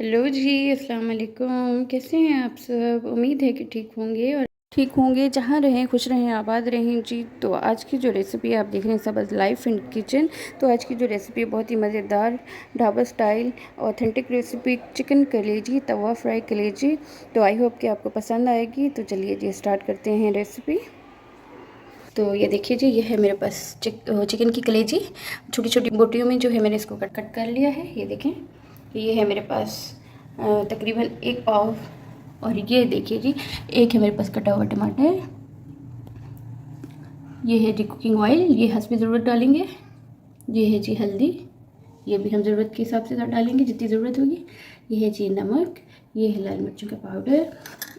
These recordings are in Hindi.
हेलो जी, अस्सलाम वालेकुम। कैसे हैं आप सब? उम्मीद है कि ठीक होंगे जहाँ रहें, खुश रहें, आबाद रहें जी। तो आज की जो रेसिपी आप देख रहे हैं सबज़ लाइफ इन किचन। तो आज की जो रेसिपी बहुत ही मज़ेदार dhaba style authentic recipe chicken कलेजी तवा फ्राई कलेजी। तो आई होप कि आपको पसंद आएगी। तो चलिए जी स्टार्ट करते हैं रेसिपी। तो ये देखिए जी, ये है मेरे पास चिकन की कलेजी। छोटी छोटी बोटियों में जो है मैंने इसको कट कर लिया है। ये देखें, ये है मेरे पास तकरीबन 1 पाव। और ये देखिए जी, एक है मेरे पास कटा हुआ टमाटर। ये है जी कुकिंग ऑयल, ये हस्बे ज़रूरत डालेंगे। ये है जी हल्दी, ये भी हम ज़रूरत के हिसाब से डालेंगे जितनी ज़रूरत होगी। ये है जी नमक, ये है लाल मिर्चों का पाउडर।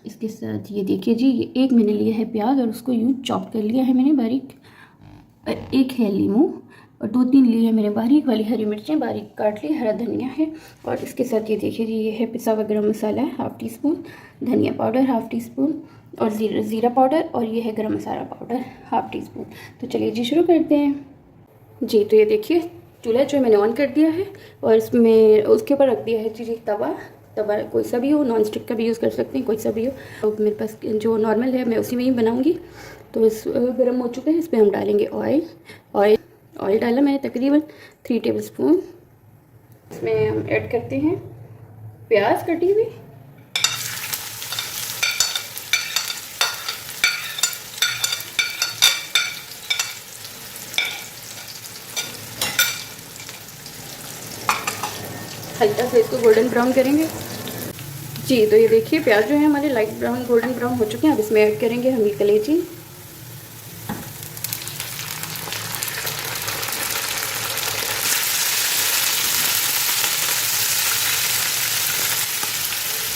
इसके साथ ये देखिए जी, ये एक मैंने लिया है प्याज और उसको यूँ चॉप कर लिया है मैंने बारीक। एक है लीमू और 2-3 लिए है मैंने बारीक वाली हरी मिर्चें बारीक काट ली। हरा धनिया है और इसके साथ ये देखिए जी, ये है पिसा हुआ गरम मसाला है 1/2 टी स्पून, धनिया पाउडर 1/2 टी स्पून और ज़ीरा पाउडर, और ये है गरम मसाला पाउडर 1/2 टी स्पून। तो चलिए जी शुरू करते हैं जी। तो ये देखिए चूल्हा जो है मैंने ऑन कर दिया है और इसमें उसके ऊपर रख दिया है जी तवा कोई सा भी हो, नॉन स्टिक का भी यूज़ कर सकते हैं, कोई सा भी हो। तो मेरे पास जो नॉर्मल है मैं उसी में ही बनाऊंगी। तो इस गर्म हो चुका है, इस पर हम डालेंगे ऑयल डाला मैंने तकरीबन 3 टेबल स्पून। इसमें हम ऐड करते हैं प्याज कटी हुई, हल्का से इसको गोल्डन ब्राउन करेंगे जी। तो ये देखिए प्याज जो है हमारे लाइट ब्राउन गोल्डन ब्राउन हो चुके हैं। अब इसमें ऐड करेंगे हम ये कलेजी।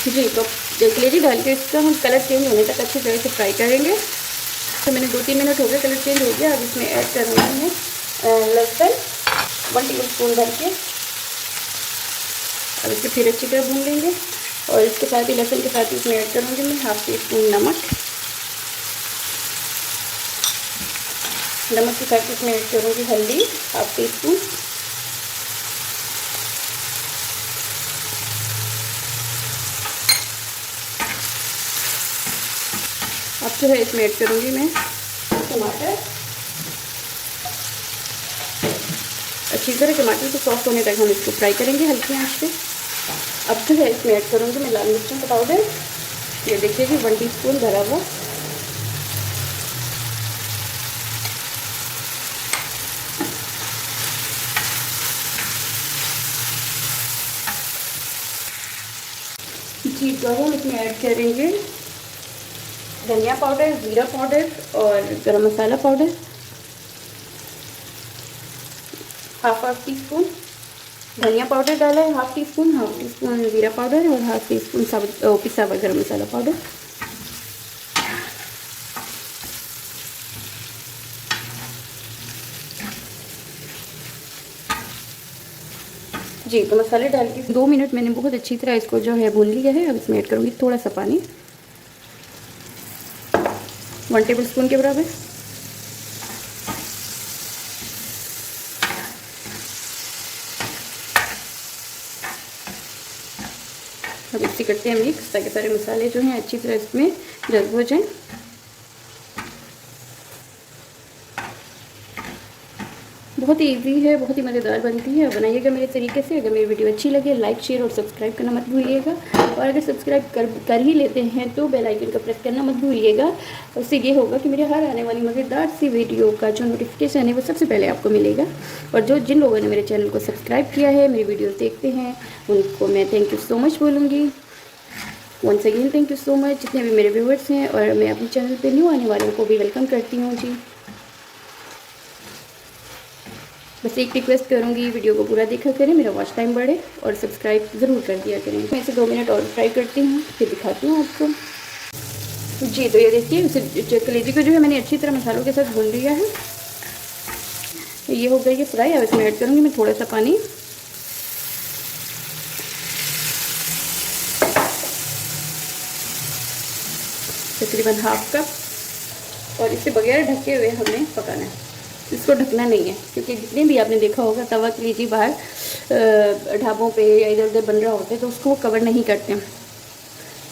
जी, तो कलेजी डाल के इसका हम कलर चेंज होने तक अच्छी तरह से फ्राई करेंगे। तो मैंने 2-3 मिनट हो गए, कलर चेंज हो गया। अब इसमें ऐड करना है लहसुन 1 टेबल स्पून डाल के। अब इसे फिर अच्छी तरह भून लेंगे और इसके साथ ही लहसुन के साथ ही इसमें ऐड करूँगी मैं 1/2 टी स्पून नमक। नमक के साथ इसमें ऐड करूँगी हल्दी 1/2 टी स्पून। अब जो है इसमें ऐड करूँगी मैं टमाटर। अच्छी तरह टमाटर को सॉफ्ट होने तक हम इसको फ्राई करेंगे हल्की आंच पे। अब जो है इसमें ऐड करूँगी मैं लाल मिर्चों का पाउडर। ये देखिए जी 1 टीस्पून भरा हुआ। जी, तो हम इसमें ऐड करेंगे धनिया पाउडर, ज़ीरा पाउडर और गरम मसाला पाउडर 1/2 टी स्पून। धनिया पाउडर डाला है 1/2 टी स्पून, 1/2 टी स्पून ज़ीरा पाउडर और 1/2 टी स्पून पिसा हुआ गरम मसाला पाउडर। जी, तो मसाले डाल के 2 मिनट मैंने बहुत अच्छी तरह इसको जो है भून लिया है। अब इसमें ऐड करूँगी थोड़ा सा पानी 1 टेबल स्पून के बराबर। अब इसे करते हैं मिक्स ताकि सारे मसाले जो हैं अच्छी तरह इसमें जज़्ब हो जाएं। बहुत ही ईजी है, बहुत ही मज़ेदार बनती है। बनाइएगा मेरे तरीके से। अगर मेरी वीडियो अच्छी लगे लाइक शेयर और सब्सक्राइब करना मत भूलिएगा। और अगर सब्सक्राइब कर ही लेते हैं तो बेल आइकन का प्रेस करना मत भूलिएगा। उससे ये होगा कि मेरे हर आने वाली मज़ेदार सी वीडियो का जो नोटिफिकेशन है वो सबसे पहले आपको मिलेगा। और जिन लोगों ने मेरे चैनल को सब्सक्राइब किया है, मेरी वीडियोज़ देखते हैं, उनको मैं थैंक यू सो मच बोलूँगी। Once again thank you so much जितने भी मेरे व्यूवर्स हैं। और मैं अपने चैनल पे न्यू आने वालों को भी वेलकम करती हूँ जी। बस एक रिक्वेस्ट करूँगी, वीडियो को पूरा देखा करें, मेरा वॉच टाइम बढ़े और सब्सक्राइब ज़रूर कर दिया करें। मैं इसे 2 मिनट और फ्राई करती हूँ, फिर दिखाती हूँ आपको जी। तो ये देखिए इसे कलेजी को जो है मैंने अच्छी तरह मसालों के साथ भून लिया है। ये हो गई है फ्राई। अब इसमें ऐड करूँगी मैं थोड़ा सा पानी। तकरीबन 1/2 कप। और इसे बगैर ढके हुए हमें पकाना है। इसको ढकना नहीं है क्योंकि जितने भी आपने देखा होगा तवा कलेजी बाहर ढाबों पे या इधर उधर बन रहा होता है तो उसको वो कवर नहीं करते हैं।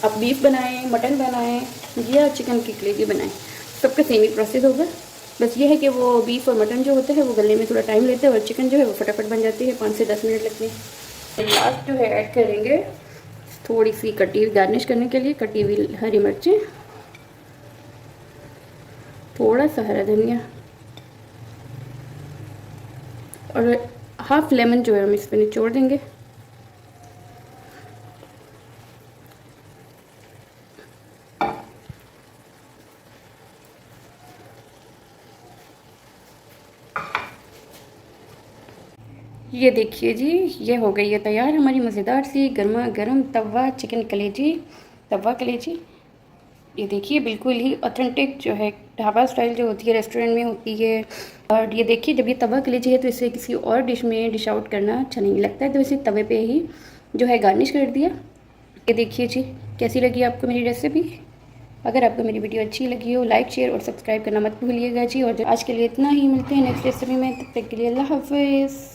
आप बीफ बनाएं, मटन बनाएं या चिकन की ग्रेवी बनाएं, सबका सेम ही प्रोसेस होगा। बस ये है कि वो बीफ और मटन जो होता है वो गलने में थोड़ा टाइम लेते हैं और चिकन जो है वो फटाफट बन जाती है, 5 से 10 मिनट लगते हैं। लास्ट जो है ऐड करेंगे थोड़ी सी कटी हुई, गार्निश करने के लिए कटी हुई हरी मिर्चें, थोड़ा सा हरा धनिया और हाफ लेमन जो है हम इस पर निचोड़ देंगे। ये देखिए जी, ये हो गई है तैयार हमारी मज़ेदार सी गर्मा गर्म तवा चिकन कलेजी, तवा कलेजी। ये देखिए बिल्कुल ही ऑथेंटिक जो है ढाबा स्टाइल जो होती है रेस्टोरेंट में होती है। और ये देखिए जब ये तवा कलेजी है तो इसे किसी और डिश में डिश आउट करना अच्छा नहीं लगता है, तो इसे तवे पे ही जो है गार्निश कर दिया। ये देखिए जी, कैसी लगी आपको मेरी रेसिपी? अगर आपको मेरी वीडियो अच्छी लगी हो लाइक शेयर और सब्सक्राइब करना मत भूलिएगा जी। और आज के लिए इतना ही, मिलते हैं नेक्स्ट रेसिपी में, तब तक के लिए अल्लाह हाफिज़।